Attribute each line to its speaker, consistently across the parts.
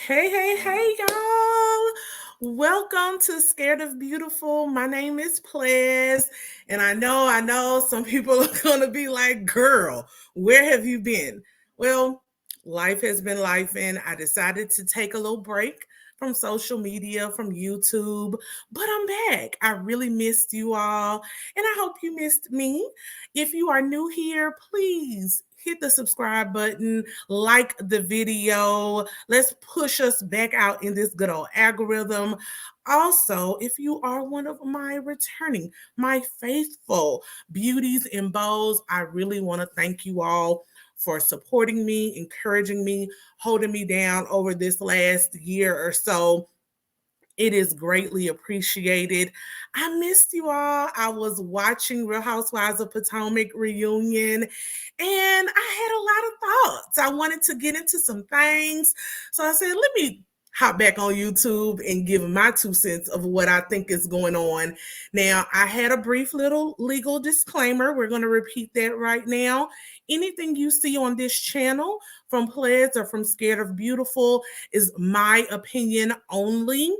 Speaker 1: Hey, y'all. Welcome to Scared of Beautiful. My name is Plez, and I know some people are going to be like, girl, where have you been? Well, life has been life, and I decided to take a little break from social media, from YouTube, but I'm back. I really missed you all, and I hope you missed me. If you are new here, please hit the subscribe button, like the video. Let's push us back out in this good old algorithm. Also, if you are one of my returning, my faithful beauties and bows, I really want to thank you all for supporting me, encouraging me, holding me down over this last year or so. It is greatly appreciated. I missed you all. I was watching Real Housewives of Potomac reunion and I had a lot of thoughts. I wanted to get into some things. So I said, let me hop back on YouTube and give my 2 cents of what I think is going on. Now, I had a brief little legal disclaimer. We're going to repeat that right now. Anything you see on this channel from Plez or from Scared of Beautiful is my opinion only.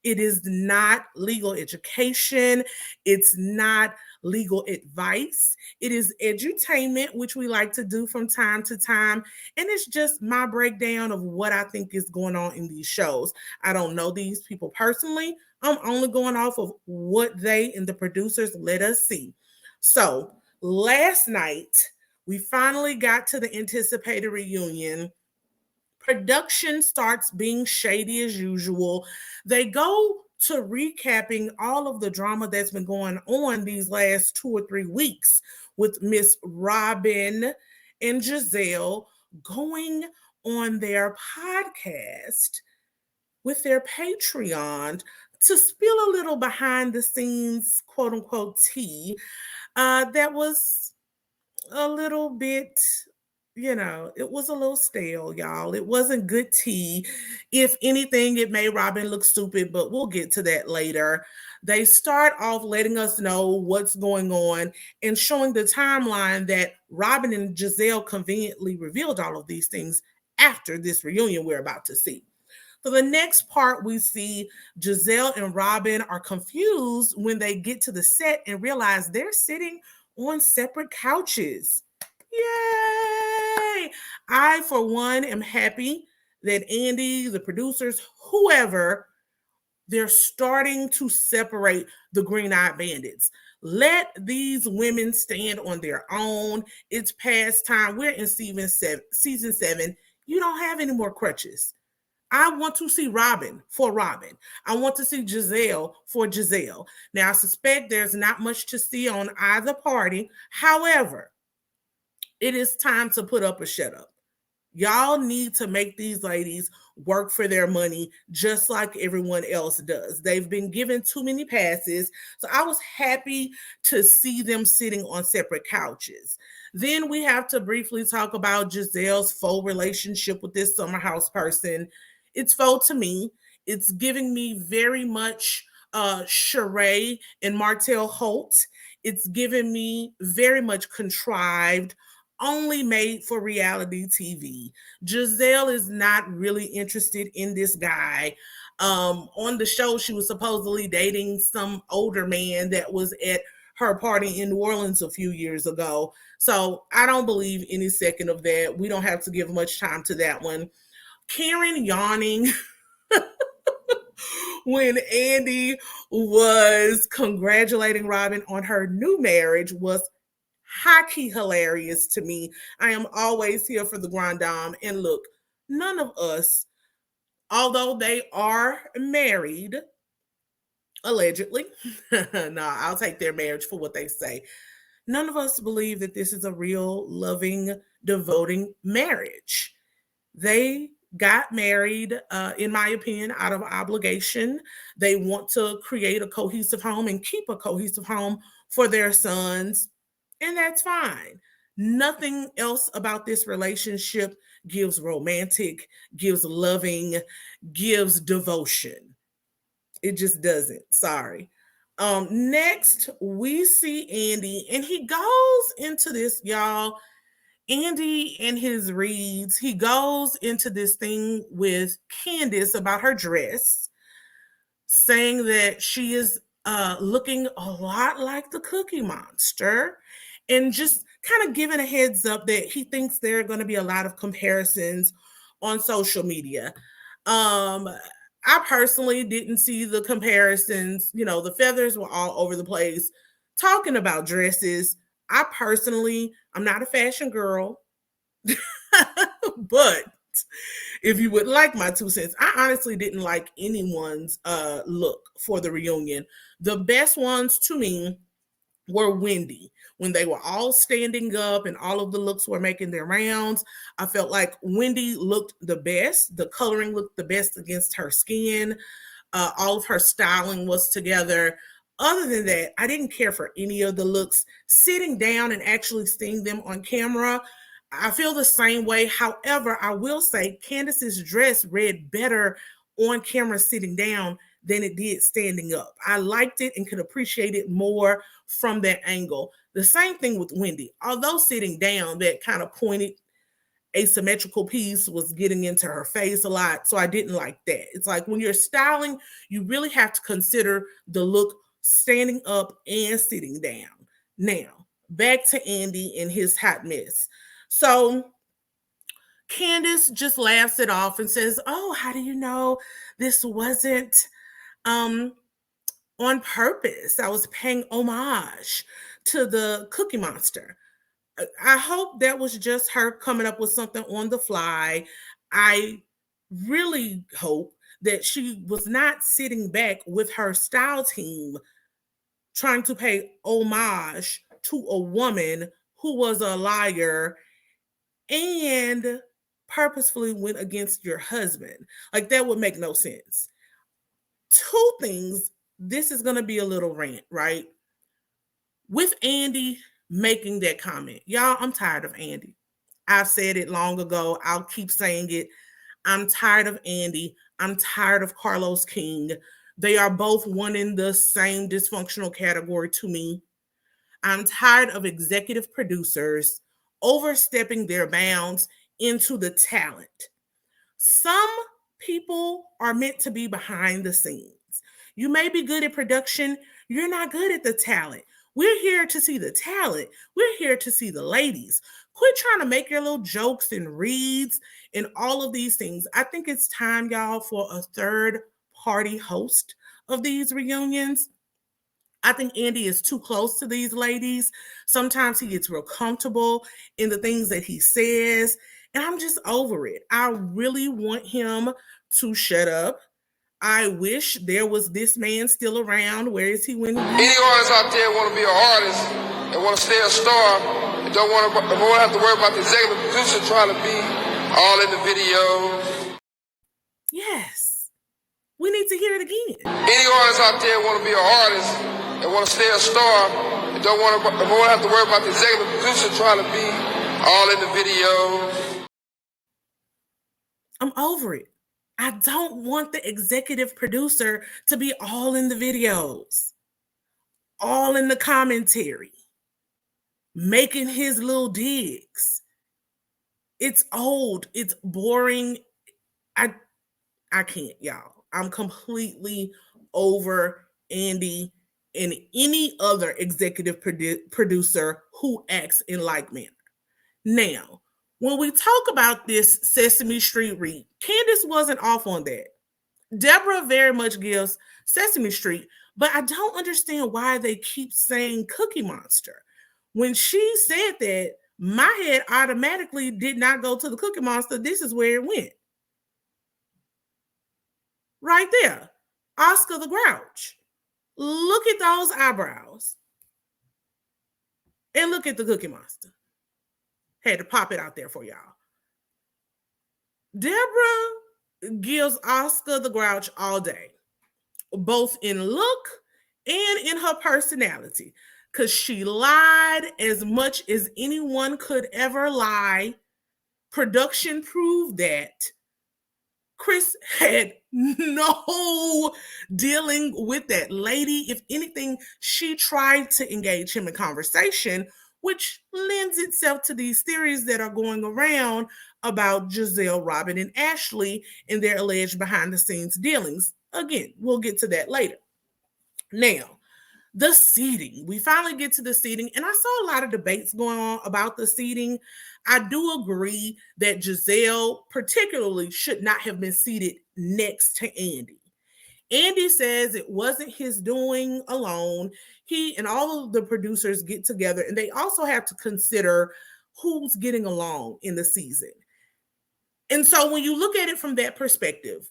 Speaker 1: It is not legal education. It's not legal advice. It is edutainment, which we like to do from time to time. And it's just my breakdown of what I think is going on in these shows. I don't know these people personally. I'm only going off of what they and the producers let us see. So last night, we finally got to the anticipated reunion. Production starts being shady as usual. They go to recapping all of the drama that's been going on these last 2 or 3 weeks with Miss Robin and Giselle going on their podcast with their Patreon to spill a little behind the scenes, quote unquote, tea that was a little bit, it was a little stale, y'all. It wasn't good tea. If anything, it made Robin look stupid, but we'll get to that later. They start off letting us know what's going on and showing the timeline that Robin and Giselle conveniently revealed all of these things after this reunion we're about to see. For the next part, we see Giselle and Robin are confused when they get to the set and realize they're sitting on separate couches. Yay! I, for one, am happy that Andy, the producers, whoever, they're starting to separate the green-eyed bandits. Let these women stand on their own. It's past time. We're in season 7. You don't have any more crutches. I want to see Robin for Robin. I want to see Giselle for Giselle. Now, I suspect there's not much to see on either party. However, it is time to put up or shut up. Y'all need to make these ladies work for their money just like everyone else does. They've been given too many passes. So I was happy to see them sitting on separate couches. Then we have to briefly talk about Giselle's faux relationship with this summer house person. It's faux to me. It's giving me very much Sheree and Martell Holt. It's giving me very much contrived, only made for reality TV. Giselle is not really interested in this guy. On the show, she was supposedly dating some older man that was at her party in New Orleans a few years ago. So I don't believe any second of that. We don't have to give much time to that one. Karen yawning when Andy was congratulating Robin on her new marriage was high-key hilarious to me. I am always here for the grand dame. And look, none of us, although they are married, allegedly, no, I'll take their marriage for what they say. None of us believe that this is a real, loving, devoting marriage. They got married, in my opinion, out of obligation. They want to create a cohesive home and keep a cohesive home for their sons, and that's fine. Nothing else about this relationship gives romantic, gives loving, gives devotion. It just doesn't. Sorry. Next, we see Andy, and he goes into this, y'all, Andy in his reads, he goes into this thing with Candace about her dress, saying that she is looking a lot like the Cookie Monster, and just kind of giving a heads up that he thinks there are going to be a lot of comparisons on social media. I personally didn't see the comparisons. You know, the feathers were all over the place talking about dresses. I personally, I'm not a fashion girl, but if you would like my 2 cents, I honestly didn't like anyone's look for the reunion. The best ones to me were Wendy. When they were all standing up and all of the looks were making their rounds, I felt like Wendy looked the best. The coloring looked the best against her skin. All of her styling was together. Other than that, I didn't care for any of the looks. Sitting down and actually seeing them on camera, I feel the same way. However, I will say Candace's dress read better on camera sitting down than it did standing up. I liked it and could appreciate it more from that angle. The same thing with Wendy. Although sitting down, that kind of pointed asymmetrical piece was getting into her face a lot. So I didn't like that. It's like when you're styling, you really have to consider the look standing up and sitting down. Now, back to Andy and his hot mess. So Candace just laughs it off and says, "Oh, how do you know this wasn't on purpose? I was paying homage to the Cookie Monster." I hope that was just her coming up with something on the fly. I really hope that she was not sitting back with her style team trying to pay homage to a woman who was a liar and purposefully went against your husband. Like, that would make no sense. Two things. This is going to be a little rant, right? With Andy making that comment, y'all, I'm tired of Andy. I've said it long ago. I'll keep saying it. I'm tired of Andy. I'm tired of Carlos King. They are both one in the same dysfunctional category to me. I'm tired of executive producers overstepping their bounds into the talent. Some people are meant to be behind the scenes. You may be good at production, you're not good at the talent. We're here to see the talent. We're here to see the ladies. Quit trying to make your little jokes and reads and all of these things. I think it's time, y'all, for a third party host of these reunions. I think Andy is too close to these ladies. Sometimes he gets real comfortable in the things that he says, and I'm just over it. I really want him to shut up. I wish there was this man still around. Where is he when he...
Speaker 2: Any artists out there want to be an artist and want to stay a star and don't want to have to worry about the executive producer trying to be all in the videos.
Speaker 1: Yes. We need to hear it again.
Speaker 2: Any artists out there want to be an artist and want to stay a star and don't want to have to worry about the executive producer trying to be all in the videos.
Speaker 1: I'm over it. I don't want the executive producer to be all in the videos, all in the commentary, making his little digs. It's old. It's boring. I can't, y'all. I'm completely over Andy and any other executive producer who acts in like manner. Now, when we talk about this Sesame Street read, Candace wasn't off on that. Deborah very much gives Sesame Street, but I don't understand why they keep saying Cookie Monster. When she said that, my head automatically did not go to the Cookie Monster. This is where it went. Right there. Oscar the Grouch. Look at those eyebrows. And look at the Cookie Monster. Had to pop it out there for y'all. Deborah gives Oscar the Grouch all day, both in look and in her personality, because she lied as much as anyone could ever lie. Production proved that. Chris had no dealing with that lady. If anything, she tried to engage him in conversation, which lends itself to these theories that are going around about Giselle, Robin, and Ashley and their alleged behind the scenes dealings. Again, we'll get to that later. Now, the seating. We finally get to the seating, and I saw a lot of debates going on about the seating. I do agree that Giselle, particularly, should not have been seated next to Andy. Andy says it wasn't his doing alone. He and all of the producers get together, and they also have to consider who's getting along in the season. And so when you look at it from that perspective,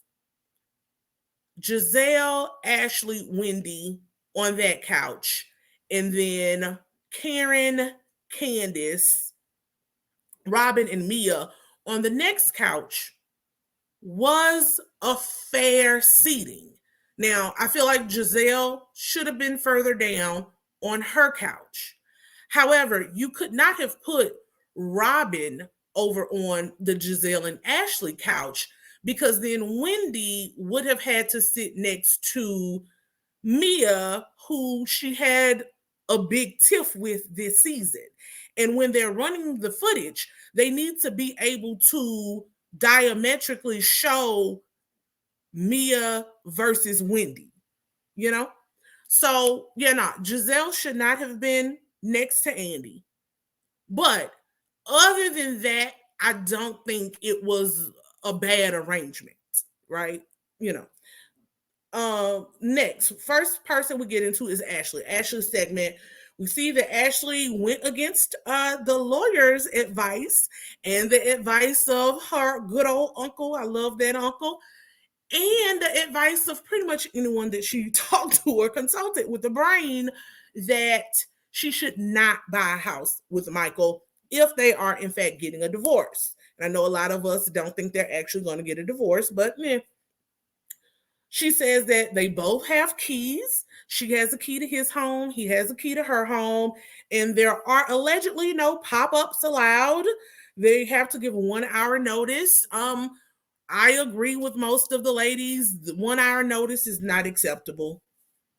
Speaker 1: Giselle, Ashley, Wendy on that couch, and then Karen, Candace, Robin, and Mia on the next couch was a fair seating. Now, I feel like Giselle should have been further down on her couch. However, you could not have put Robin over on the Giselle and Ashley couch, because then Wendy would have had to sit next to Mia, who she had a big tiff with this season. And when they're running the footage, they need to be able to diametrically show Mia versus Wendy, you know? So, Giselle should not have been next to Andy. But other than that, I don't think it was a bad arrangement, right? Next, first person we get into is Ashley. Ashley's segment. We see that Ashley went against the lawyer's advice and the advice of her good old uncle. I love that uncle. And the advice of pretty much anyone that she talked to or consulted with the brain, that she should not buy a house with Michael if they are in fact getting a divorce. And I know a lot of us don't think they're actually going to get a divorce, but she says that they both have keys. She has a key to his home. He has a key to her home. And there are allegedly no pop-ups allowed. They have to give 1 hour notice. I agree with most of the ladies. The 1 hour notice is not acceptable.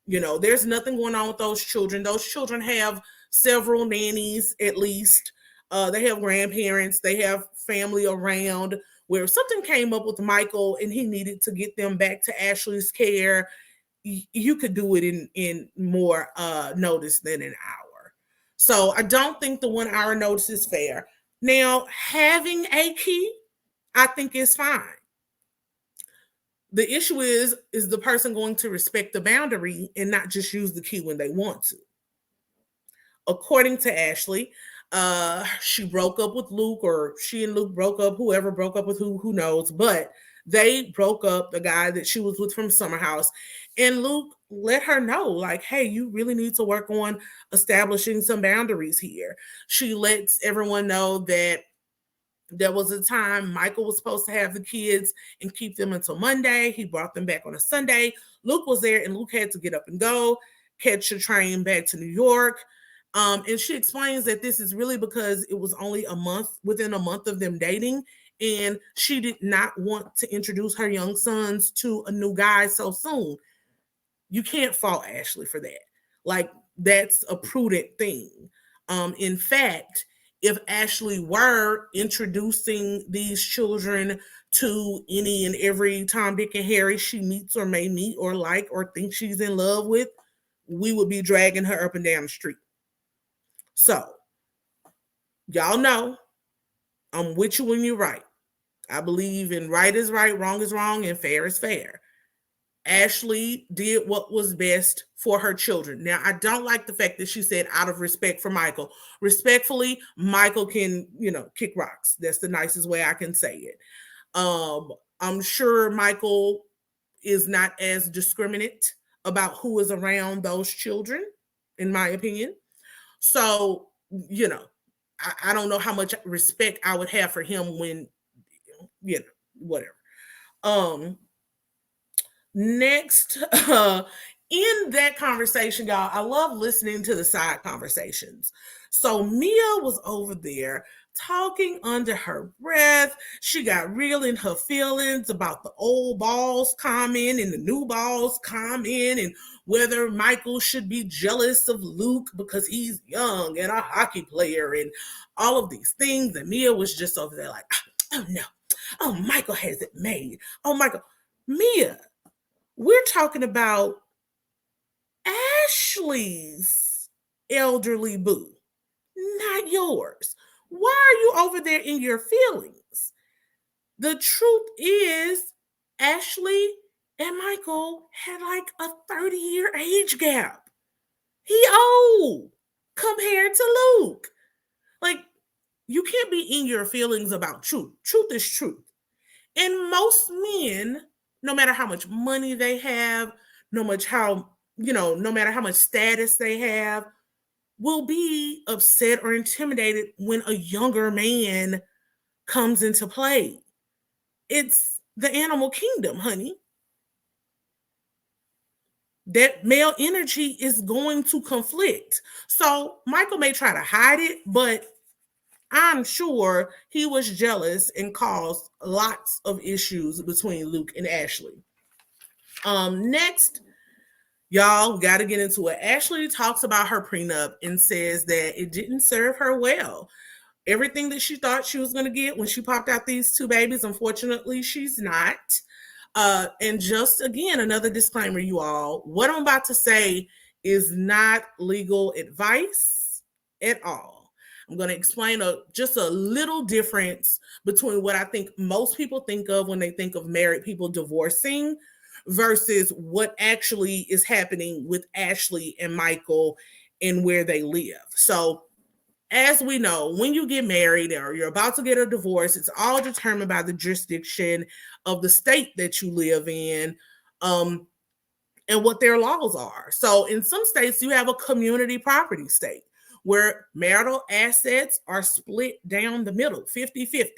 Speaker 1: There's nothing going on with those children. Those children have several nannies at least. They have grandparents. They have family around. Where if something came up with Michael and he needed to get them back to Ashley's care, you could do it in more notice than an hour. So I don't think the 1 hour notice is fair. Now, having a key, I think is fine. The issue is the person going to respect the boundary and not just use the key when they want to? According to Ashley, she broke up with Luke, or she and Luke broke up, whoever broke up with who knows, but they broke up, the guy that she was with from Summer House. And Luke let her know, like, hey, you really need to work on establishing some boundaries here. She lets everyone know that there was a time Michael was supposed to have the kids and keep them until Monday. He brought them back on a Sunday. Luke was there, and Luke had to get up and go, catch a train back to New York. And she explains that this is really because it was only within a month of them dating, and she did not want to introduce her young sons to a new guy so soon. You can't fault Ashley for that. Like, that's a prudent thing. In fact, if Ashley were introducing these children to any and every Tom, Dick, and Harry she meets or may meet or like or think she's in love with, we would be dragging her up and down the street. So, y'all know, I'm with you when you're right. I believe in right is right, wrong is wrong, and fair is fair. Ashley did what was best for her children. Now, I don't like the fact that she said out of respect for Michael. Respectfully, Michael can, kick rocks. That's the nicest way I can say it. I'm sure Michael is not as discriminate about who is around those children, in my opinion. So, I don't know how much respect I would have for him when, whatever. Next, in that conversation, y'all, I love listening to the side conversations. So Mia was over there talking under her breath. She got real in her feelings about the old balls comment and the new balls comment and whether Michael should be jealous of Luke because he's young and a hockey player and all of these things. And Mia was just over there like, oh no, oh, Michael has it made. Oh, Michael. Mia, we're talking about Ashley's elderly boo, not yours. Why are you over there in your feelings? The truth is, Ashley and Michael had like a 30-year age gap. He old compared to Luke. Like, you can't be in your feelings about truth. Truth is truth. And most men, no matter how much money they have, no matter how much status they have, will be upset or intimidated when a younger man comes into play. It's the animal kingdom, honey. That male energy is going to conflict. So Michael may try to hide it, but I'm sure he was jealous and caused lots of issues between Luke and Ashley. Next, y'all, we got to get into it. Ashley talks about her prenup and says that it didn't serve her well. Everything that she thought she was going to get when she popped out these two babies, unfortunately, she's not. And just again, another disclaimer, you all, what I'm about to say is not legal advice at all. I'm going to explain just a little difference between what I think most people think of when they think of married people divorcing versus what actually is happening with Ashley and Michael and where they live. So, as we know, when you get married or you're about to get a divorce, it's all determined by the jurisdiction of the state that you live in, and what their laws are. So in some states, you have a community property state where marital assets are split down the middle, 50-50.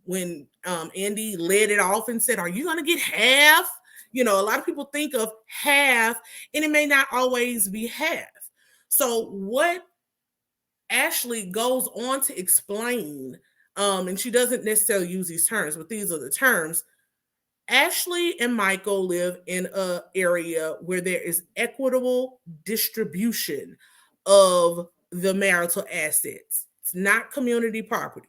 Speaker 1: When Andy led it off and said, are you going to get half? A lot of people think of half, and it may not always be half. So what Ashley goes on to explain, and she doesn't necessarily use these terms, but these are the terms. Ashley and Michael live in an area where there is equitable distribution of the marital assets. It's not community property.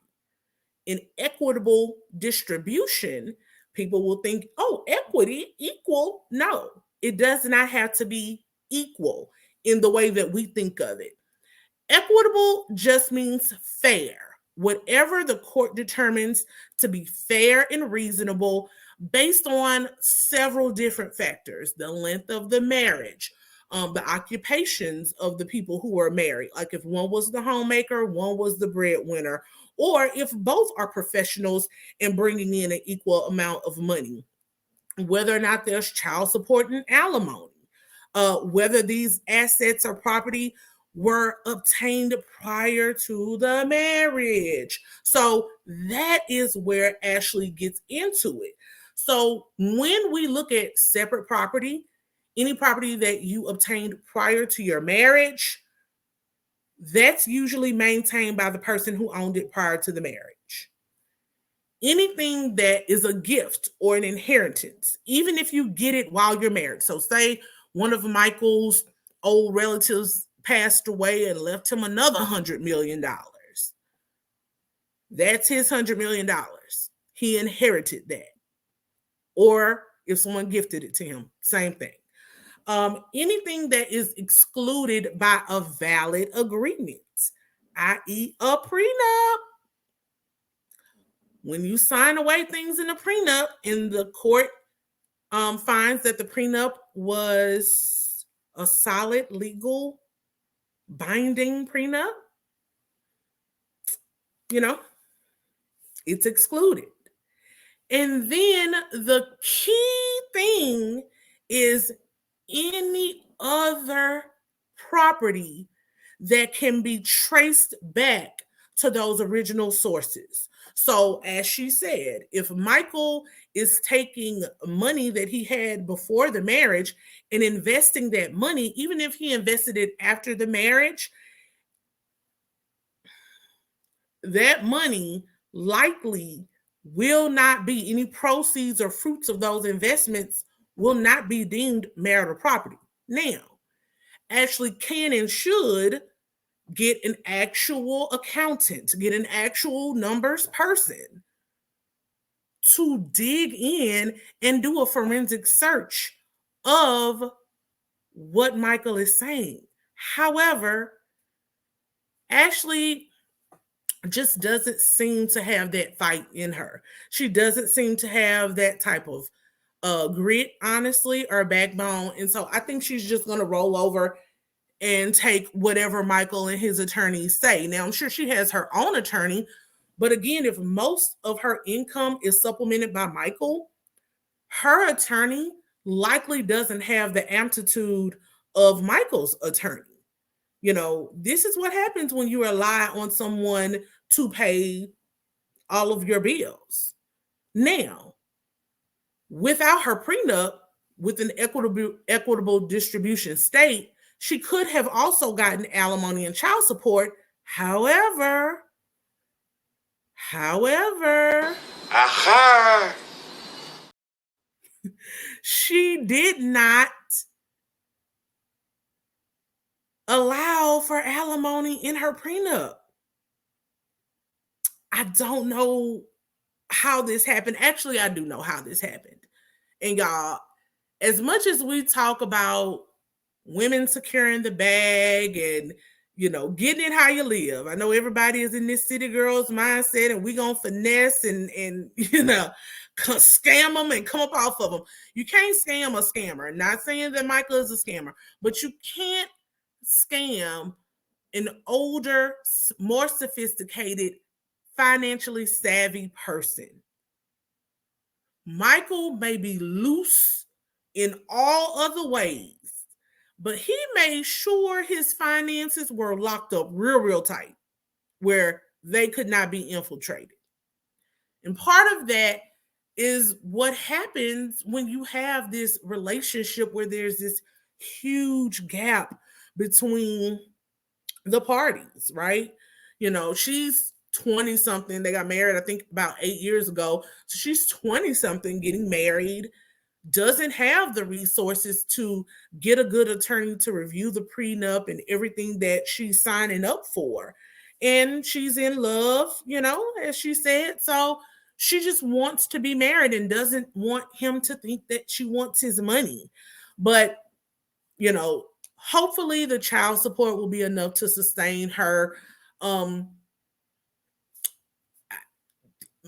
Speaker 1: In equitable distribution, people will think, oh, equity, equal. No, it does not have to be equal in the way that we think of it. Equitable just means fair. Whatever the court determines to be fair and reasonable based on several different factors: the length of the marriage, the occupations of the people who are married. Like if one was the homemaker, one was the breadwinner, or if both are professionals and bringing in an equal amount of money, whether or not there's child support and alimony, whether these assets or property were obtained prior to the marriage. So that is where Ashley gets into it. So when we look at separate property, any property that you obtained prior to your marriage, that's usually maintained by the person who owned it prior to the marriage. Anything that is a gift or an inheritance, even if you get it while you're married. So say one of Michael's old relatives passed away and left him another $100 million. That's his $100 million. He inherited that. Or if someone gifted it to him, same thing. Anything that is excluded by a valid agreement, i.e. a prenup. When you sign away things in a prenup and the court finds that the prenup was a solid, legal, binding prenup, it's excluded. And then the key thing is any other property that can be traced back to those original sources. So as she said, if Michael is taking money that he had before the marriage and investing that money, even if he invested it after the marriage, that money likely will not be, any proceeds or fruits of those investments will not be deemed marital property. Now, Ashley can and should get an actual accountant, get an actual numbers person to dig in and do a forensic search of what Michael is saying. However, Ashley just doesn't seem to have that fight in her. She doesn't seem to have that type of grit, honestly, or backbone. And so I think she's just going to roll over and take whatever Michael and his attorneys say. Now, I'm sure she has her own attorney, but again, if most of her income is supplemented by Michael, her attorney likely doesn't have the amplitude of Michael's attorney. You know, this is what happens when you rely on someone to pay all of your bills. Now, without her prenup, with an equitable distribution state, she could have also gotten alimony and child support. However,
Speaker 2: Aha!
Speaker 1: she did not allow for alimony in her prenup. I don't know how this happened. Actually, I do know how this happened. And y'all, as much as we talk about women securing the bag and, you know, getting it how you live, I know everybody is in this city girls mindset and we gonna finesse and you know, scam them and come up off of them. You can't scam a scammer. Not saying that Michael is a scammer, but you can't scam an older, more sophisticated, financially savvy person. Michael may be loose in all other ways, but he made sure his finances were locked up real tight where they could not be infiltrated. And part of that is what happens when you have this relationship where there's this huge gap between the parties, right? You know, she's 20 something. They got married, I think, about 8 years ago. So she's 20 something, getting married, doesn't have the resources to get a good attorney to review the prenup and everything that she's signing up for. And she's in love, you know, as she said. So she just wants to be married and doesn't want him to think that she wants his money. But, you know, hopefully the child support will be enough to sustain her.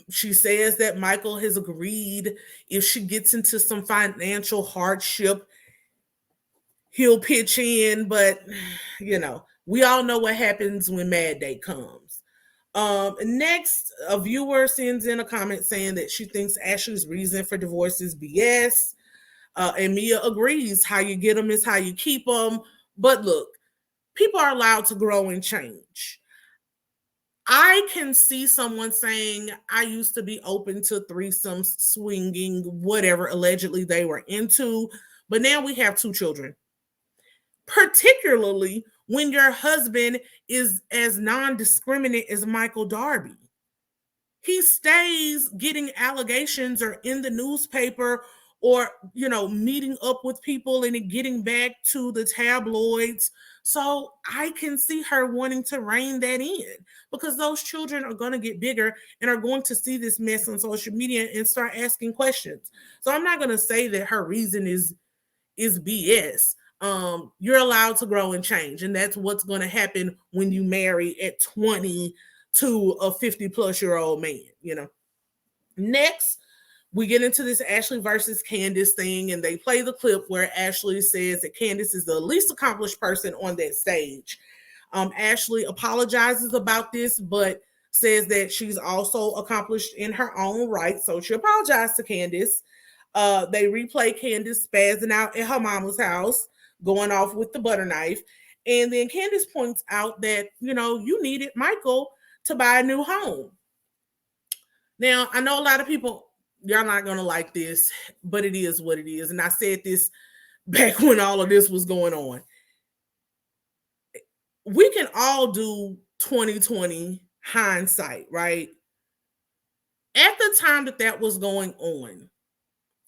Speaker 1: She says that Michael has agreed if she gets into some financial hardship, he'll pitch in. But, you know, we all know what happens when Mad Day comes. Next, a viewer sends in a comment saying that she thinks Ashley's reason for divorce is BS. And Mia agrees. How you get them is how you keep them. But look, people are allowed to grow and change. I can see someone saying, I used to be open to threesomes, swinging, whatever allegedly they were into, but now we have 2 children. Particularly when your husband is as non-discriminate as Michael Darby. He stays getting allegations or in the newspaper or, you know, meeting up with people and getting back to the tabloids. So I can see her wanting to rein that in because those children are going to get bigger and are going to see this mess on social media and start asking questions. So I'm not going to say that her reason is BS. You're allowed to grow and change, and that's what's going to happen when you marry at 20 to a 50-plus-year-old man, you know. Next, we get into this Ashley versus Candace thing, and they play the clip where Ashley says that Candace is the least accomplished person on that stage. Ashley apologizes about this, but says that she's also accomplished in her own right, so she apologized to Candace. They replay Candace spazzing out at her mama's house, going off with the butter knife, and then Candace points out that, you know, you needed Michael to buy a new home. Now, I know a lot of people Y'all not gonna like this, but it is what it is. And I said this back when all of this was going on. We can all do 2020 hindsight, right? At the time that was going on,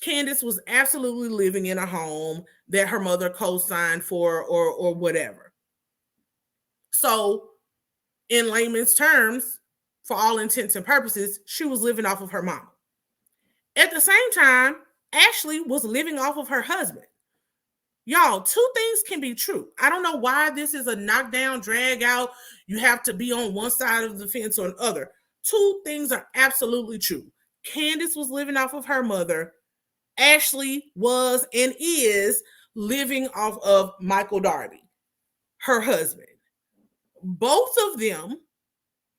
Speaker 1: Candace was absolutely living in a home that her mother co-signed for or whatever. So, in layman's terms, for all intents and purposes, she was living off of her mom. At the same time, Ashley was living off of her husband. Y'all, two things can be true. I don't know why this is a knockdown, drag out. You have to be on one side of the fence or another. Two things are absolutely true. Candace was living off of her mother. Ashley was and is living off of Michael Darby, her husband. Both of them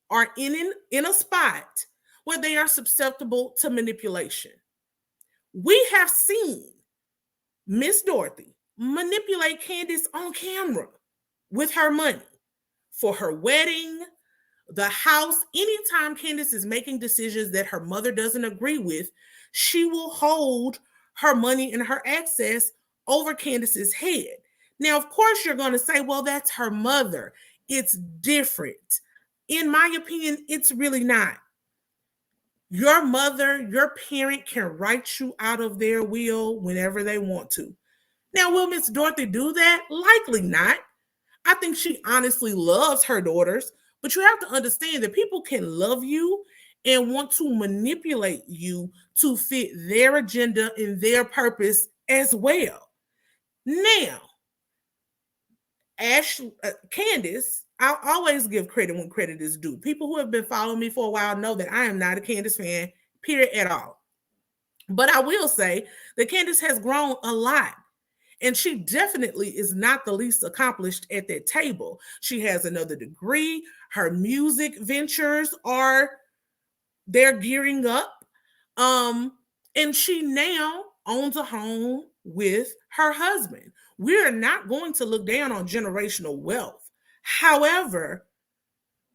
Speaker 1: are in a spot where they are susceptible to manipulation. We have seen Miss Dorothy manipulate Candace on camera with her money for her wedding, the house. Anytime Candace is making decisions that her mother doesn't agree with, she will hold her money and her access over Candace's head. Now, of course, you're going to say, well, that's her mother. It's different. In my opinion, it's really not. Your mother, your parent can write you out of their will whenever they want to. Now, will Miss Dorothy do that? Likely not. I think she honestly loves her daughters, but you have to understand that people can love you and want to manipulate you to fit their agenda and their purpose as well. Now, Candace, I'll always give credit when credit is due. People who have been following me for a while know that I am not a Candace fan, period, at all. But I will say that Candace has grown a lot. And she definitely is not the least accomplished at that table. She has another degree. Her music ventures they're gearing up. And she now owns a home with her husband. We're not going to look down on generational wealth. However,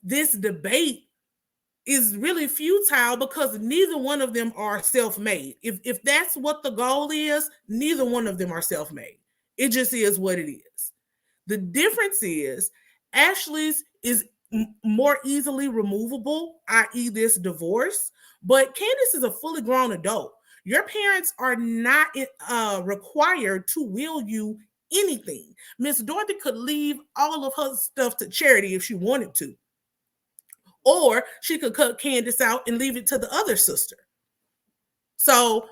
Speaker 1: this debate is really futile because neither one of them are self-made. If that's what the goal is, neither one of them are self-made. It just is what it is. The difference is Ashley's is more easily removable, i.e. this divorce, but Candace is a fully grown adult. Your parents are not required to will you anything. Miss Dorothy could leave all of her stuff to charity if she wanted to. Or she could cut Candace out and leave it to the other sister. So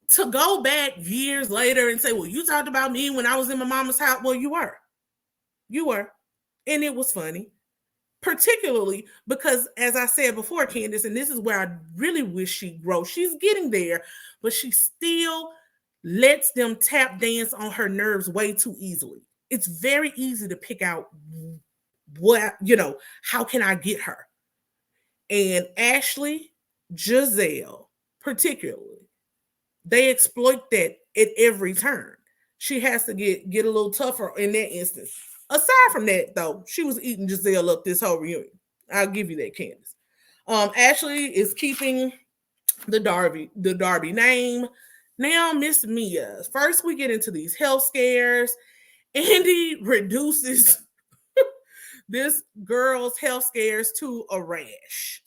Speaker 1: to go back years later and say, well, you talked about me when I was in my mama's house. Well, you were. You were. And it was funny. Particularly because, as I said before, Candace, and this is where I really wish she'd grow. She's getting there, but she still lets them tap dance on her nerves way too easily. It's very easy to pick out what, how can I get her? And Ashley, Giselle, particularly, they exploit that at every turn. She has to get a little tougher in that instance. Aside from that, though, she was eating Giselle up this whole reunion. I'll give you that, Candace. Ashley is keeping the Darby name. Now, Miss Mia. First, we get into these health scares. Andy reduces this girl's health scares to a rash.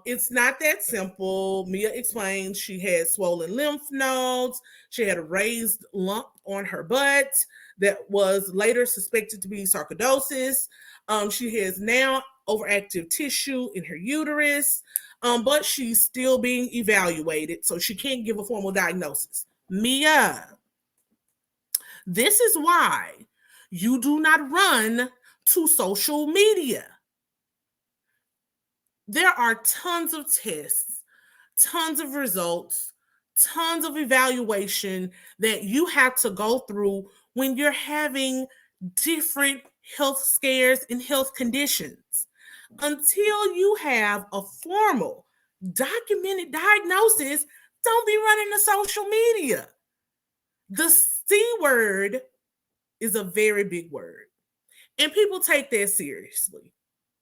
Speaker 1: It's not that simple. Mia explains she had swollen lymph nodes. She had a raised lump on her butt that was later suspected to be sarcoidosis. She has now overactive tissue in her uterus, but she's still being evaluated, so she can't give a formal diagnosis. Mia, this is why you do not run to social media. There are tons of tests, tons of results, tons of evaluation that you have to go through when you're having different health scares and health conditions. Until you have a formal, documented diagnosis, don't be running to social media. The C word is a very big word, and people take that seriously.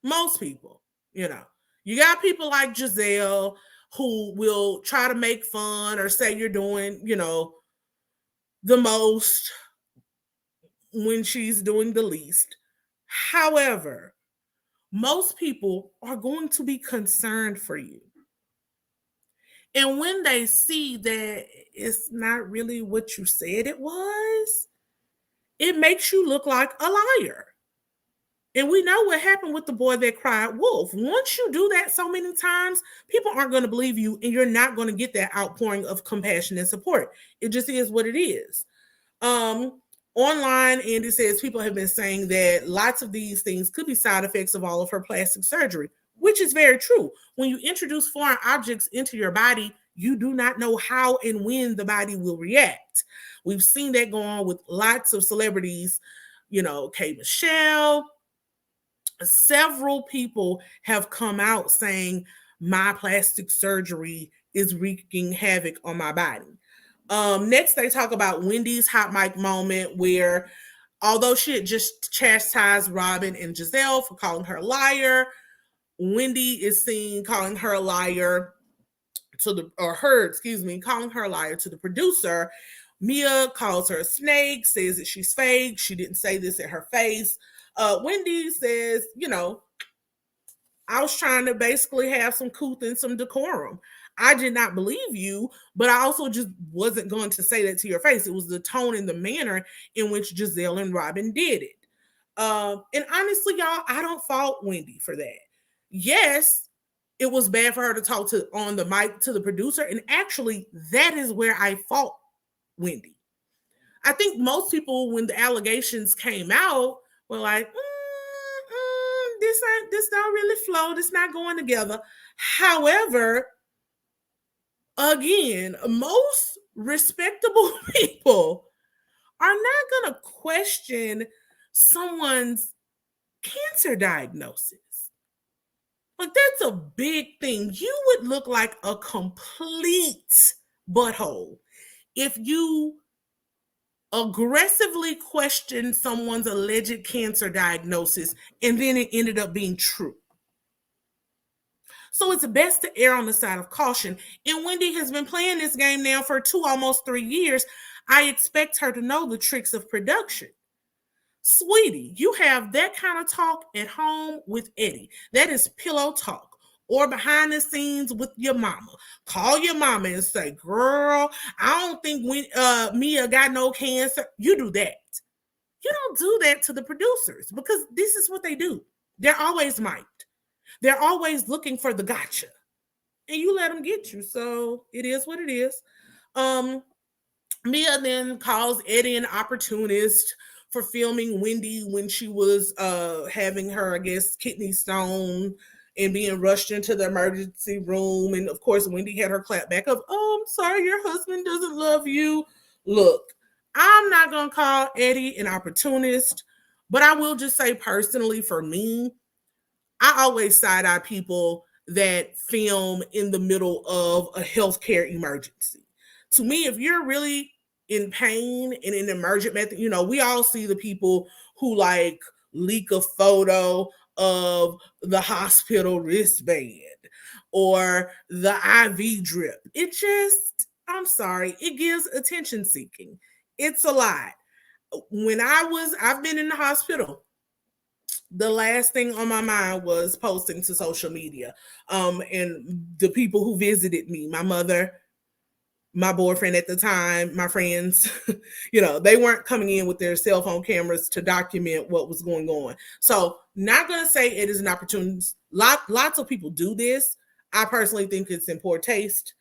Speaker 1: Most people, you got people like Giselle who will try to make fun or say you're doing, the most when she's doing the least. However, most people are going to be concerned for you. And when they see that it's not really what you said it was, it makes you look like a liar. And we know what happened with the boy that cried wolf. Once you do that so many times, people aren't going to believe you, and you're not going to get that outpouring of compassion and support. It just is what it is. Online, Andy says people have been saying that lots of these things could be side effects of all of her plastic surgery, which is very true. When you introduce foreign objects into your body, you do not know how and when the body will react. We've seen that go on with lots of celebrities, K. Michelle. Several people have come out saying my plastic surgery is wreaking havoc on my body. Next, they talk about Wendy's hot mic moment where, although she had just chastised Robin and Giselle for calling her a liar, Wendy is seen calling her a liar calling her a liar to the producer. Mia calls her a snake, says that she's fake. She didn't say this in her face. Wendy says, I was trying to basically have some couth and some decorum. I did not believe you, but I also just wasn't going to say that to your face. It was the tone and the manner in which Giselle and Robin did it. And honestly, y'all, I don't fault Wendy for that. Yes, it was bad for her to talk on the mic to the producer. And actually, that is where I fault Wendy. I think most people, when the allegations came out, were like, this don't really flow. This not going together. However, again, most respectable people are not going to question someone's cancer diagnosis. Like, that's a big thing. You would look like a complete butthole if you aggressively questioned someone's alleged cancer diagnosis and then it ended up being true. So it's best to err on the side of caution. And Wendy has been playing this game now for almost 3 years. I expect her to know the tricks of production. Sweetie, you have that kind of talk at home with Eddie. That is pillow talk. Or behind the scenes with your mama. Call your mama and say, girl, I don't think Mia got no cancer. You do that. You don't do that to the producers because this is what they do. They're always mic'd. They're always looking for the gotcha. And you let them get you. So it is what it is. Mia then calls Eddie an opportunist for filming Wendy when she was having her, I guess, kidney stone and being rushed into the emergency room. And of course, Wendy had her clap back of, oh, I'm sorry, your husband doesn't love you. Look, I'm not going to call Eddie an opportunist, but I will just say personally for me, I always side-eye people that film in the middle of a healthcare emergency. To me, if you're really in pain and in emergent method, we all see the people who like leak a photo of the hospital wristband or the IV drip. I'm sorry, it gives attention seeking. It's a lot. I've been in the hospital. The last thing on my mind was posting to social media. And the people who visited me, my mother, my boyfriend at the time, my friends, they weren't coming in with their cell phone cameras to document what was going on. So not going to say it is an opportunity. Lots of people do this. I personally think it's in poor taste.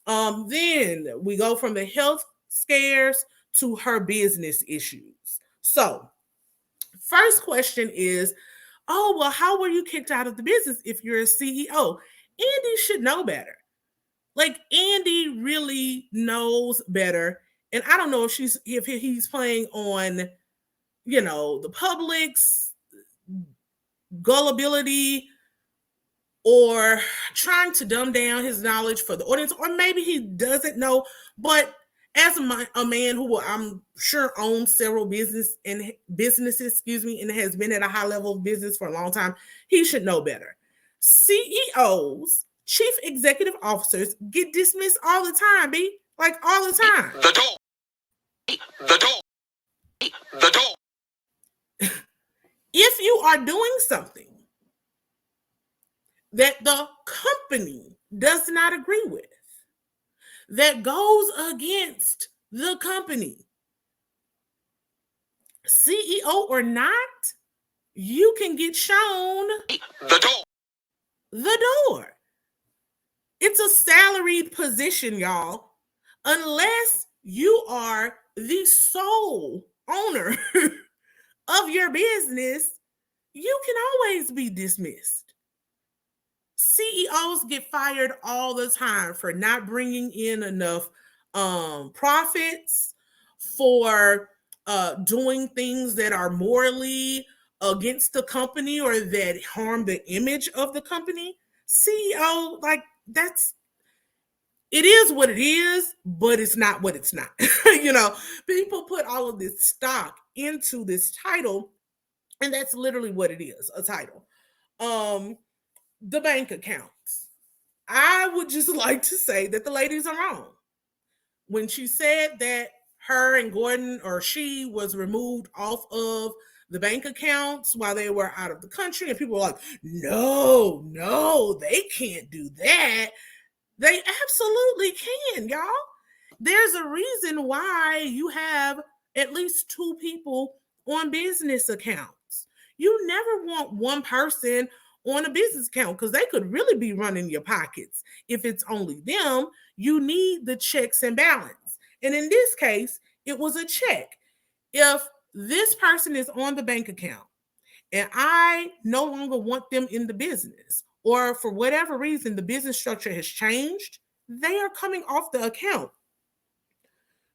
Speaker 1: Then we go from the health scares to her business issues. So first question is, oh, well, how were you kicked out of the business if you're a CEO? Andy should know better. Like, Andy really knows better. And I don't know if he's playing on, the public's gullibility or trying to dumb down his knowledge for the audience, or maybe he doesn't know. But as a man who I'm sure owns several businesses, and has been at a high level of business for a long time, he should know better. CEOs Chief executive officers get dismissed all the time, B. Like all the time.
Speaker 2: The door. The door. The door.
Speaker 1: If you are doing something that the company does not agree with, that goes against the company, CEO or not, you can get shown
Speaker 2: the door.
Speaker 1: The door. It's a salaried position, y'all. Unless you are the sole owner of your business, you can always be dismissed. CEOs get fired all the time for not bringing in enough profits, for doing things that are morally against the company or that harm the image of the company. CEO, like, that's, it is what it is, but it's not what it's not. You know, people put all of this stock into this title, and that's literally what it is, a title. The bank accounts. I would just like to say that the ladies are wrong. When she said that her and Gordon, or she, was removed off of the bank accounts while they were out of the country, and people were like, no, they can't do that. They absolutely can, y'all. There's a reason why you have at least 2 people on business accounts. You never want one person on a business account because they could really be running your pockets. If it's only them, you need the checks and balance. And in this case, it was a check. If this person is on the bank account and I no longer want them in the business, or for whatever reason the business structure has changed, they are coming off the account.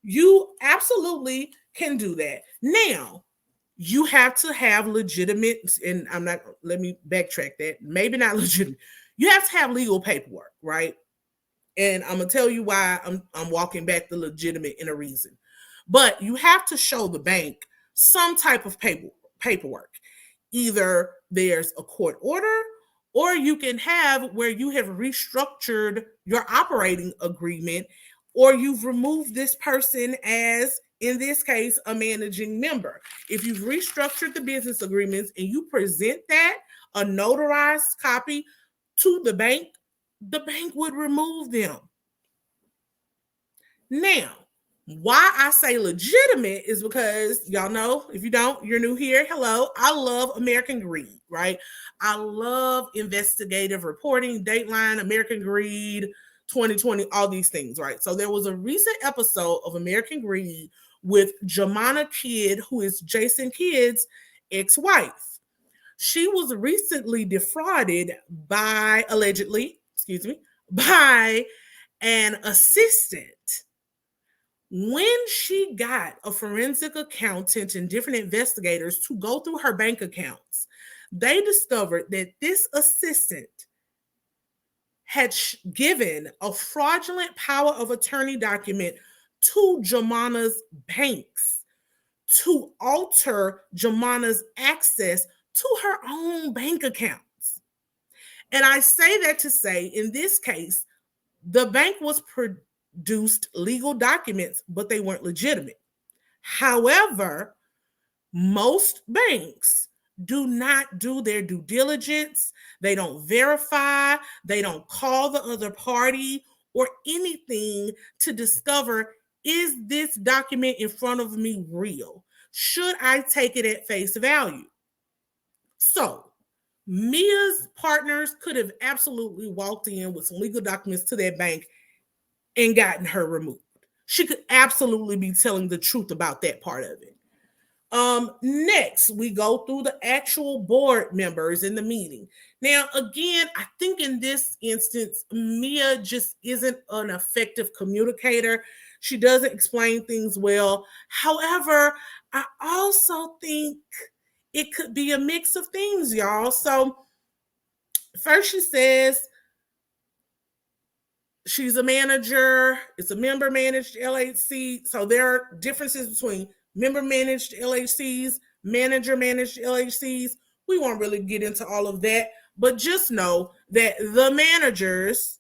Speaker 1: You absolutely can do that. Now, you have to have legitimate, and let me backtrack that, maybe not legitimate. You have to have legal paperwork, right? And I'm gonna tell you why I'm walking back the legitimate in a reason. But you have to show the bank some type of paperwork. Either there's a court order, or you can have where you have restructured your operating agreement, or you've removed this person as, in this case, a managing member. If you've restructured the business agreements and you present that, a notarized copy, to the bank would remove them. Now, why I say legitimate is because, y'all know, if you don't, you're new here. Hello. I love American Greed, right? I love investigative reporting, Dateline, American Greed, 2020, all these things, right? So there was a recent episode of American Greed with Jemana Kidd, who is Jason Kidd's ex-wife. She was recently defrauded by, allegedly, by an assistant. When she got a forensic accountant and different investigators to go through her bank accounts, they discovered that this assistant had given a fraudulent power of attorney document to Jemana's banks to alter Jemana's access to her own bank accounts. And I say that to say, in this case, the bank was produced legal documents, but they weren't legitimate. However, most banks do not do their due diligence. They don't verify. They don't call the other party or anything to discover, is this document in front of me real? Should I take it at face value? So Mia's partners could have absolutely walked in with some legal documents to that bank and gotten her removed. She could absolutely be telling the truth about that part of it. Next, we go through the actual board members in the meeting. Now, again, I think in this instance, Mia just isn't an effective communicator. She doesn't explain things well. However, I also think it could be a mix of things, y'all. So first she says she's a manager. It's a member managed LHC. So there are differences between member managed LHCs, manager managed LHCs. We won't really get into all of that. But just know that the managers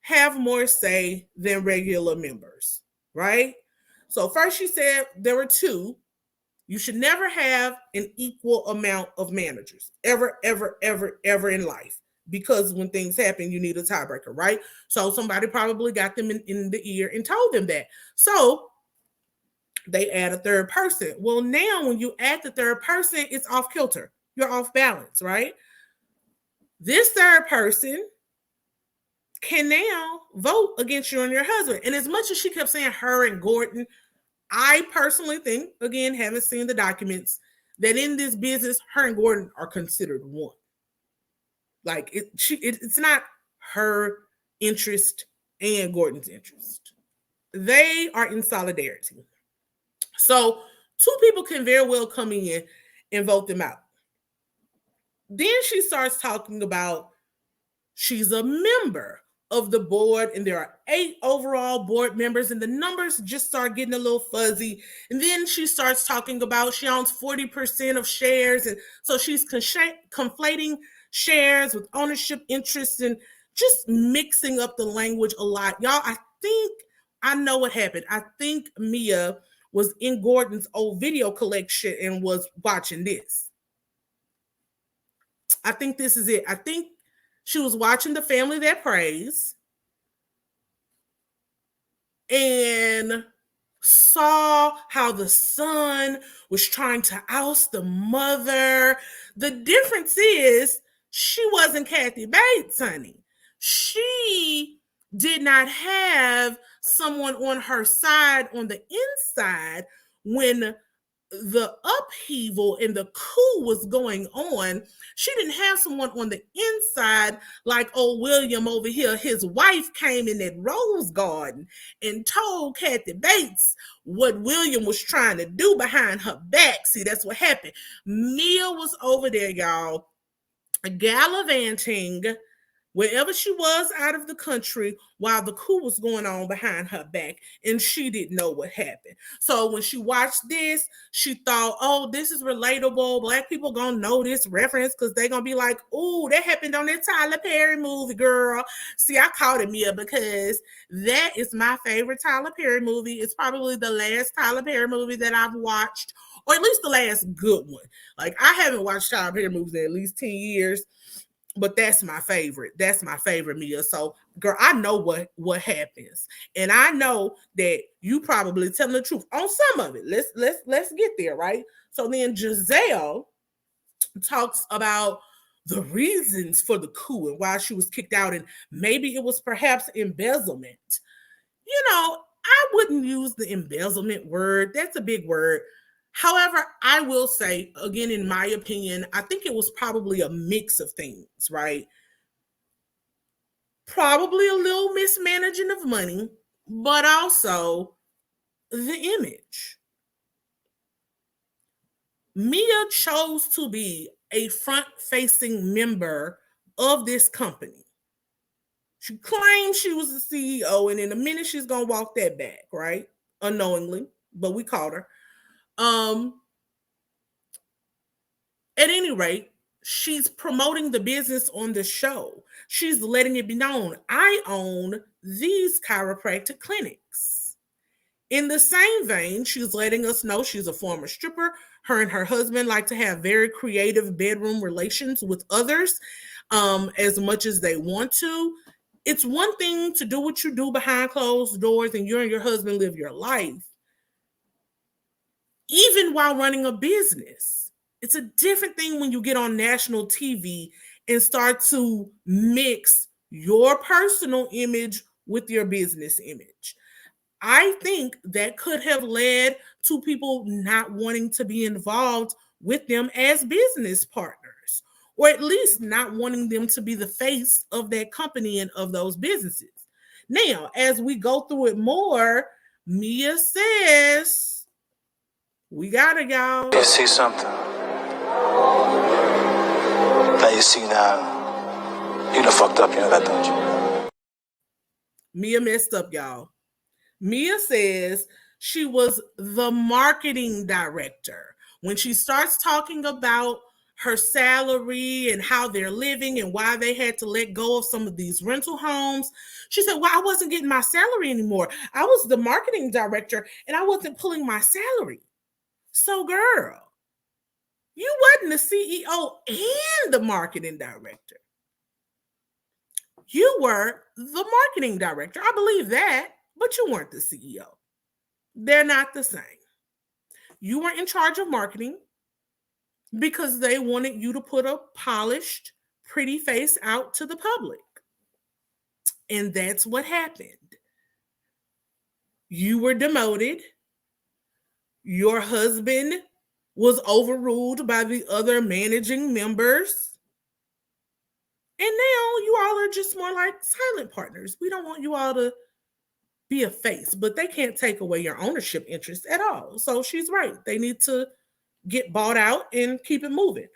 Speaker 1: have more say than regular members, right? So first she said there were two. You should never have an equal amount of managers, ever, ever, ever, ever in life. Because when things happen, you need a tiebreaker, right? So somebody probably got them in the ear and told them that. So they add a third person. Well, now when you add the third person, it's off kilter. You're off balance, right? This third person can now vote against you and your husband. And as much as she kept saying her and Gordon, I personally think, again, haven't seen the documents, that in this business, her and Gordon are considered one. Like it's not her interest and Gordon's interest. They are in solidarity. So two people can very well come in and vote them out. Then she starts talking about she's a member of the board, and there are 8 overall board members, and the numbers just start getting a little fuzzy. And then she starts talking about she owns 40% of shares, and so she's conflating shares with ownership interests and just mixing up the language a lot. Y'all, I think I know what happened. I think Mia was in Gordon's old video collection and was watching this. I think this is it. I think she was watching The Family That Prays and saw how the son was trying to oust the mother. The difference is she wasn't Kathy Bates, honey. She did not have someone on her side on the inside when the upheaval and the coup was going on. She didn't have someone on the inside like old William over here. His wife came in that rose garden and told Kathy Bates what William was trying to do behind her back. See, that's what happened. Mia was over there, y'all, gallivanting wherever she was out of the country while the coup was going on behind her back, and she didn't know what happened. So when she watched this, she thought, oh, this is relatable. Black people gonna know this reference because they're gonna be like, oh, that happened on that Tyler Perry movie, girl. See, I called it, Mia, because that is my favorite Tyler Perry movie. It's probably the last Tyler Perry movie that I've watched, or at least the last good one. Like, I haven't watched Tyler Perry movies in at least 10 years. But that's my favorite. That's my favorite, Mia. So, girl, I know what happens, and I know that you probably telling the truth on some of it. Let's get there, right? So then Giselle talks about the reasons for the coup and why she was kicked out, and maybe it was perhaps embezzlement. You know, I wouldn't use the embezzlement word. That's a big word. However, I will say, again, in my opinion, I think it was probably a mix of things, right? Probably a little mismanaging of money, but also the image. Mia chose to be a front-facing member of this company. She claimed she was the CEO, and in a minute she's gonna walk that back, right? Unknowingly, but we caught her. At any rate, she's promoting the business on the show. She's letting it be known, I own these chiropractic clinics. In the same vein, she's letting us know she's a former stripper. Her and her husband like to have very creative bedroom relations with others as much as they want to. It's one thing to do what you do behind closed doors and you and your husband live your life, even while running a business. It's a different thing when you get on national TV and start to mix your personal image with your business image. I think that could have led to people not wanting to be involved with them as business partners, or at least not wanting them to be the face of that company and of those businesses. Now, as we go through it more, Mia says, we got it, y'all.
Speaker 3: You see something that you see now. You done fucked up, you know that, don't you?
Speaker 1: Mia messed up, y'all. Mia says she was the marketing director. When she starts talking about her salary and how they're living and why they had to let go of some of these rental homes. She said, well, I wasn't getting my salary anymore. I was the marketing director and I wasn't pulling my salary. So, girl, you wasn't the CEO and the marketing director. You were the marketing director. I believe that, but you weren't the CEO. They're not the same. You were in charge of marketing because they wanted you to put a polished, pretty face out to the public. And that's what happened. You were demoted. Your husband was overruled by the other managing members. And now you all are just more like silent partners. We don't want you all to be a face, but they can't take away your ownership interest at all. So she's right. They need to get bought out and keep it moving.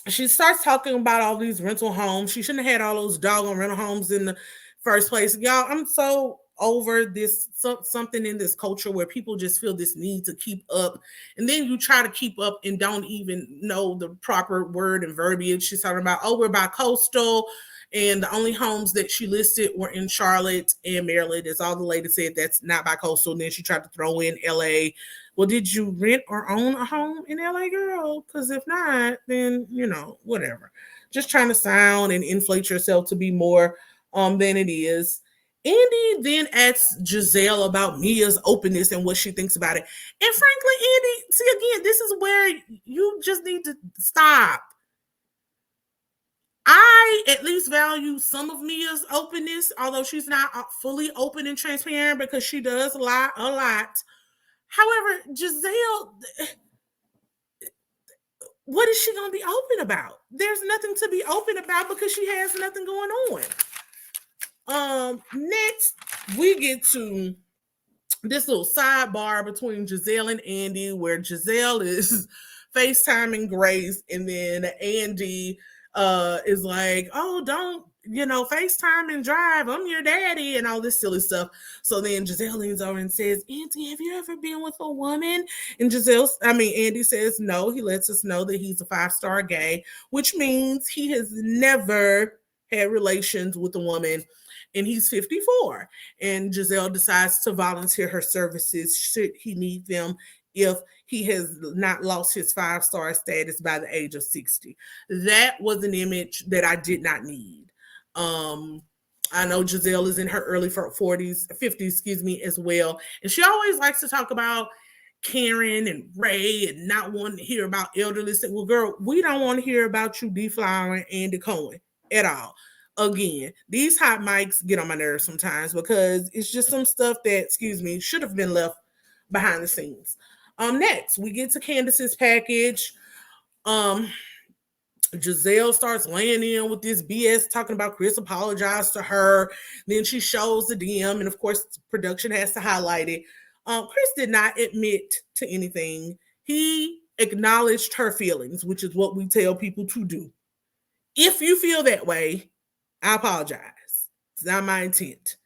Speaker 1: She starts talking about all these rental homes. She shouldn't have had all those doggone rental homes in the first place. Y'all, I'm so over this something in this culture where people just feel this need to keep up, and then you try to keep up and don't even know the proper word and verbiage. She's talking about, oh, we're bi-coastal, and the only homes that she listed were in Charlotte and Maryland. As all the lady said, that's not bi-coastal. And then she tried to throw in LA. Well, did you rent or own a home in LA, girl? Because if not, then, whatever. Just trying to sound and inflate yourself to be more than it is. Andy then asks Giselle about Mia's openness and what she thinks about it. And frankly, Andy, see, again, this is where you just need to stop. I at least value some of Mia's openness, although she's not fully open and transparent because she does lie a lot. However, Giselle, what is she going to be open about? There's nothing to be open about because she has nothing going on. Next, we get to this little sidebar between Giselle and Andy where Giselle is FaceTiming Grace, and then Andy is like, oh, don't, FaceTime and drive. I'm your daddy and all this silly stuff. So then Giselle leans over and says, Andy, have you ever been with a woman? And Andy says no. He lets us know that he's a 5-star gay, which means he has never had relations with a woman. And he's 54. And Giselle decides to volunteer her services should he need them if he has not lost his 5-star status by the age of 60. That was an image that I did not need. I know Giselle is in her early 50s, as well. And she always likes to talk about Karen and Ray and not wanting to hear about elderly. Well, girl, we don't want to hear about you deflowering Andy Cohen at all. Again, these hot mics get on my nerves sometimes because it's just some stuff that, should have been left behind the scenes. Next, we get to Candace's package. Giselle starts laying in with this BS talking about Chris apologized to her. Then she shows the DM, and of course, production has to highlight it. Chris did not admit to anything. He acknowledged her feelings, which is what we tell people to do. If you feel that way, I apologize. It's not my intent.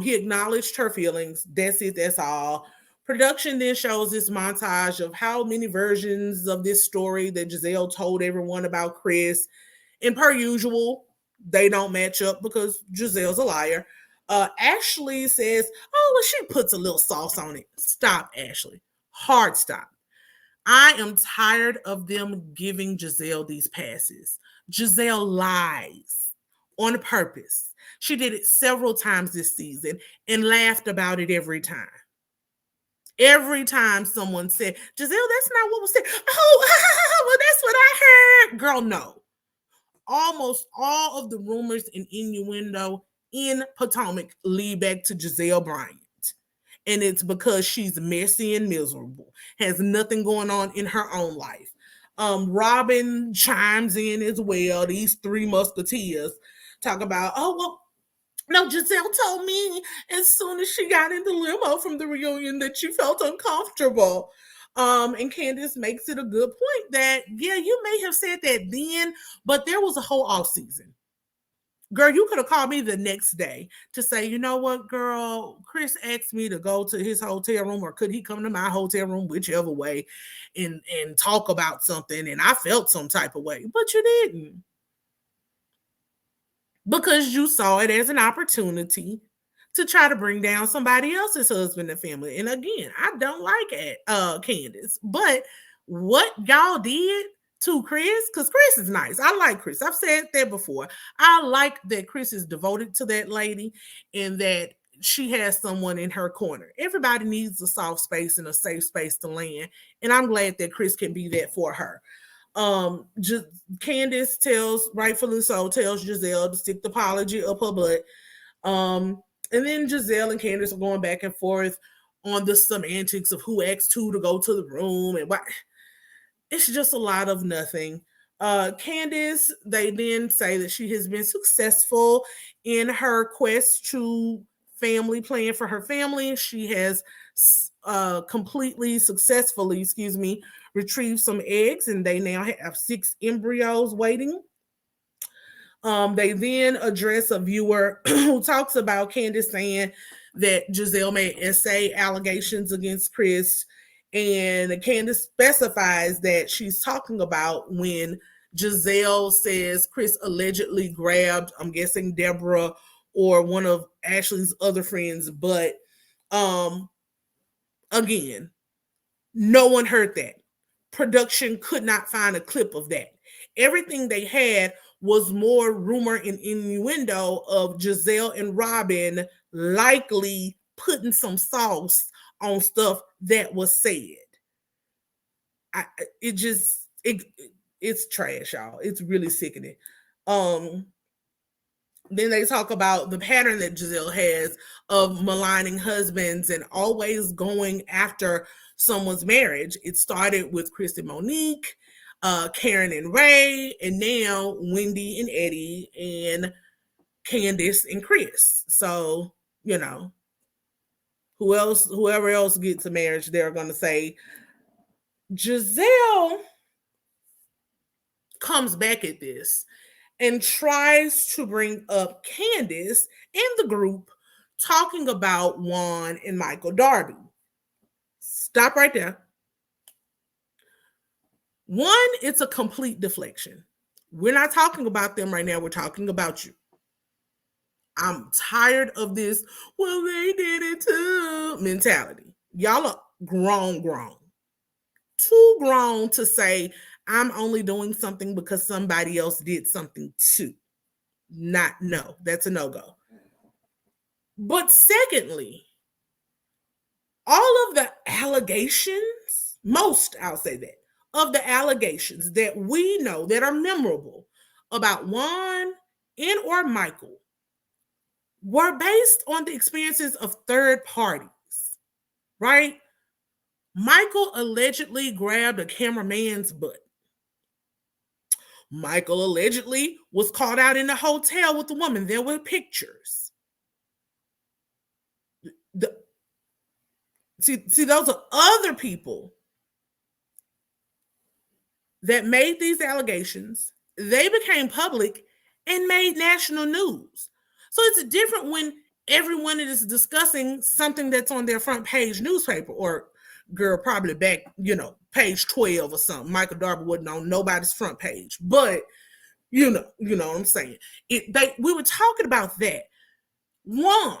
Speaker 1: He acknowledged her feelings. That's it. That's all. Production then shows this montage of how many versions of this story that Giselle told everyone about Chris. And per usual, they don't match up because Giselle's a liar. Ashley says, oh, well, she puts a little sauce on it. Stop, Ashley. Hard stop. I am tired of them giving Giselle these passes. Giselle lies on purpose. She did it several times this season and laughed about it every time. Every time someone said, Giselle, that's not what was said. Oh, well, that's what I heard. Girl, no. Almost all of the rumors and innuendo in Potomac lead back to Giselle Bryant. And it's because she's messy and miserable, has nothing going on in her own life. Robin chimes in as well. These three musketeers talk about, oh, well, no, Giselle told me as soon as she got in the limo from the reunion that she felt uncomfortable. And Candace makes it a good point that, yeah, you may have said that then, but there was a whole off season. Girl, you could have called me the next day to say, you know what, girl, Chris asked me to go to his hotel room, or could he come to my hotel room, whichever way, and talk about something. And I felt some type of way, but you didn't, because you saw it as an opportunity to try to bring down somebody else's husband and family. And again, I don't like it, Candace, but what y'all did to Chris, because Chris is nice. I like Chris. I've said that before. I like that Chris is devoted to that lady and that she has someone in her corner. Everybody needs a soft space and a safe space to land. And I'm glad that Chris can be that for her. Just Candace tells, rightfully so, tells Giselle to stick the apology up her butt. And then Giselle and Candace are going back and forth on the semantics of who asked who to go to the room and what. It's just a lot of nothing. Candace, they then say that she has been successful in her quest to family plan for her family. She has completely successfully, retrieved some eggs, and they now have 6 embryos waiting. They then address a viewer who talks about Candace saying that Giselle made essay allegations against Chris, and Candace specifies that she's talking about when Giselle says Chris allegedly grabbed, I'm guessing, Deborah or one of Ashley's other friends, but again, no one heard that. Production could not find a clip of that. Everything they had was more rumor and innuendo of Giselle and Robin likely putting some sauce on stuff that was said. It's trash, y'all. It's really sickening. Then they talk about the pattern that Giselle has of maligning husbands and always going after someone's marriage. It started with Chris and Monique, Karen and Ray, and now Wendy and Eddie, and Candace and Chris. So, whoever else gets a marriage, they're going to say. Giselle comes back at this and tries to bring up Candace and the group talking about Juan and Michael Darby. Stop right there. One, it's a complete deflection. We're not talking about them right now. We're talking about you. I'm tired of this, well, they did it too mentality. Y'all are grown. Too grown to say, I'm only doing something because somebody else did something too. No, that's a no-go. But secondly, all of the allegations, I'll say that, of the allegations that we know that are memorable about Juan and or Michael were based on the experiences of third parties, right? Michael allegedly grabbed a cameraman's butt. Michael allegedly was caught out in the hotel with a woman. There were pictures. See, those are other people that made these allegations. They became public and made national news. So it's different when everyone is discussing something that's on their front page newspaper, or girl, probably back, page 12 or something. Michael Darby wasn't on nobody's front page, but you know what I'm saying. We were talking about that. One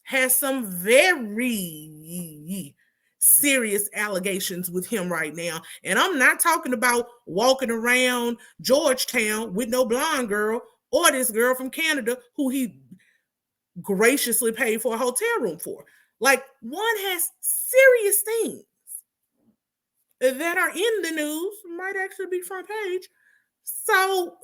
Speaker 1: has some very serious allegations with him right now. And I'm not talking about walking around Georgetown with no blonde girl or this girl from Canada who he graciously paid for a hotel room for. Like, one has serious things that are in the news, might actually be front page. So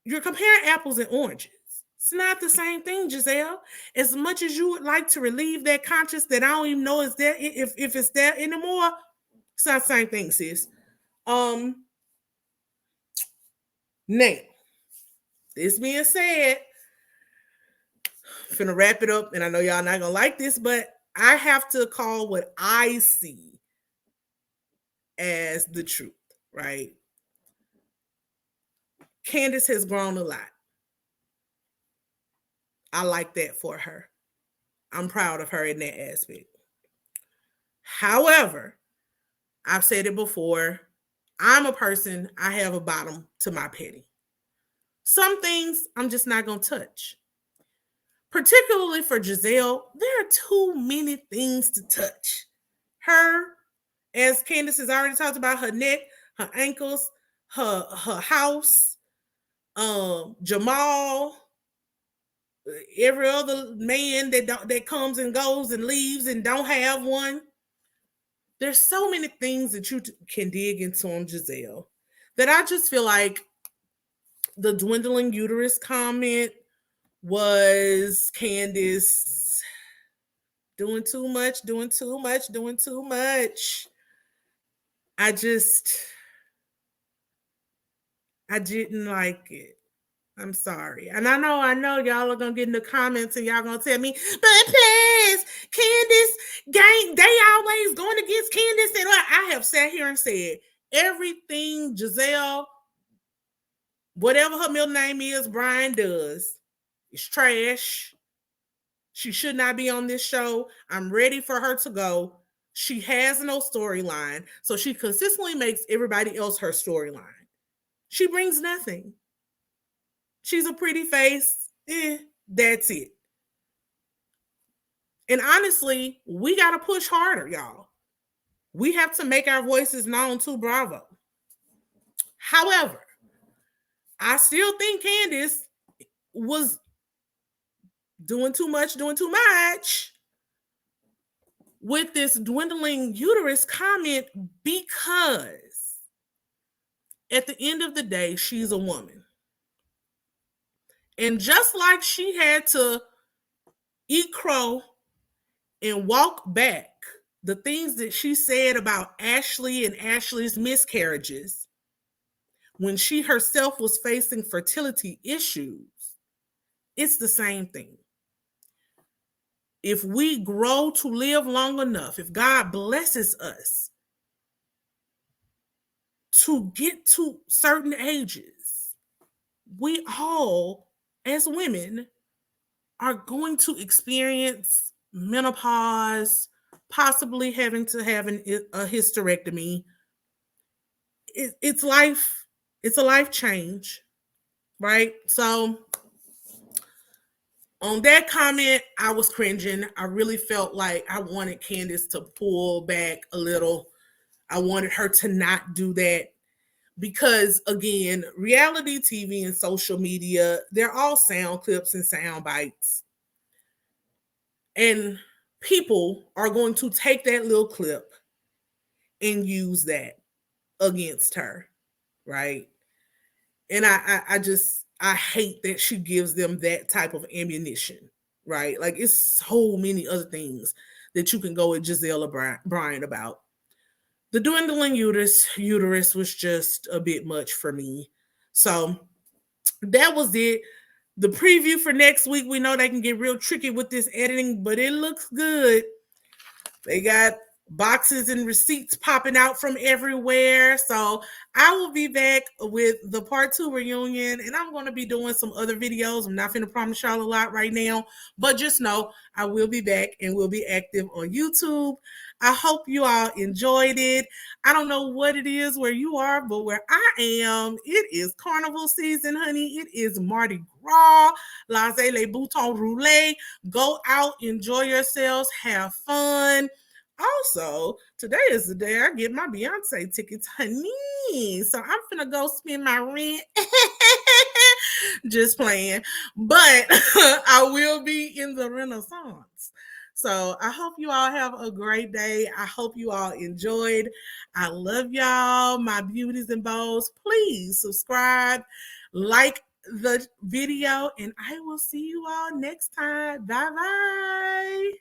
Speaker 1: you're comparing apples and oranges. It's not the same thing, Giselle. As much as you would like to relieve that conscience that I don't even know is there, if it's there anymore, it's not the same thing, sis. Now, this being said, I'm finna wrap it up, and I know y'all not gonna like this, but I have to call what I see as the truth, right? Candace has grown a lot. I like that for her. I'm proud of her in that aspect. However, I've said it before, I'm a person, I have a bottom to my petty. Some things I'm just not going to touch. Particularly for Giselle, there are too many things to touch. Her, as Candace has already talked about, her neck, her ankles, her house, Jamal, every other man that comes and goes and leaves and don't have one. There's so many things that you can dig into on Giselle that I just feel like the dwindling uterus comment was Candace doing too much. I didn't like it. I'm sorry. And I know y'all are gonna get in the comments and y'all gonna tell me, but please, Candace, they always going against Candace. And I have sat here and said everything Giselle, whatever her middle name is, Brian does, is trash. She should not be on this show. I'm ready for her to go. She has no storyline. So she consistently makes everybody else her storyline. She brings nothing. She's a pretty face. That's it. And honestly, we got to push harder, y'all. We have to make our voices known to Bravo. However, I still think Candace was doing too much with this dwindling uterus comment, because at the end of the day, she's a woman. And just like she had to eat crow and walk back the things that she said about Ashley and Ashley's miscarriages when she herself was facing fertility issues, it's the same thing. If we grow to live long enough, if God blesses us to get to certain ages, we all, as women, are going to experience menopause, possibly having to have a hysterectomy. It's life. It's a life change, right? So on that comment, I was cringing. I really felt like I wanted Candace to pull back a little. I wanted her to not do that because, again, reality TV and social media, they're all sound clips and sound bites. And people are going to take that little clip and use that against her, right? And I hate that she gives them that type of ammunition, right? Like, it's so many other things that you can go at Giselle or Brian about. The dwindling uterus was just a bit much for me. So that was it. The preview for next week, we know they can get real tricky with this editing, but it looks good. They got boxes and receipts popping out from everywhere. So I will be back with the part 2 reunion, and I'm going to be doing some other videos. I'm not going to promise y'all a lot right now, but just know I will be back and will be active on YouTube. I hope you all enjoyed it. I don't know what it is where you are, but where I am, it is carnival season, honey. It is Mardi Gras, laissez les boutons rouler. Go out, enjoy yourselves, have fun. Also, today is the day I get my Beyonce tickets, honey. So I'm finna go spend my rent. Just playing. But I will be in the Renaissance. So I hope you all have a great day. I hope you all enjoyed. I love y'all, my beauties and bows. Please subscribe, like the video, and I will see you all next time. Bye-bye.